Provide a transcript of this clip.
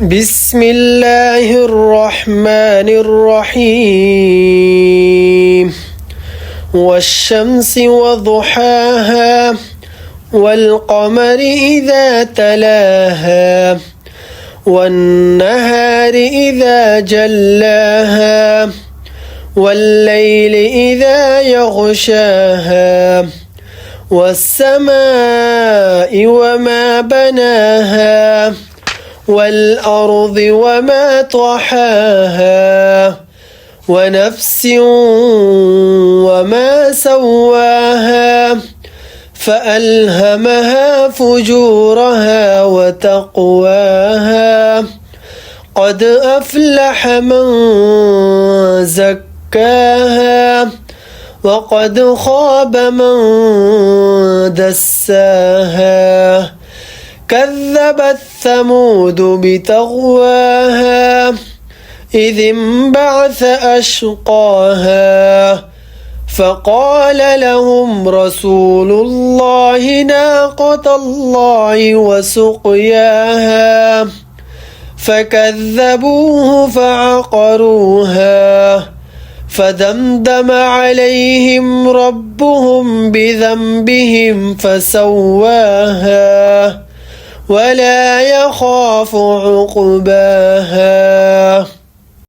بسم الله الرحمن الرحيم والشمس وضحاها والقمر إذا تلاها والنهار إذا جلاها والليل إذا يغشاها والسماء وما بناها والأرض وما طحاها ونفس وما سواها فألهمها فجورها وتقواها قد أفلح من زكاها وقد خاب من دساها كذبت ثمود بتغواها إذ انبعث أشقاها فقال لهم رسول الله ناقة الله وسقياها فكذبوه فعقروها فدمدم عليهم ربهم بذنبهم فسواها ولا يخاف عقباها.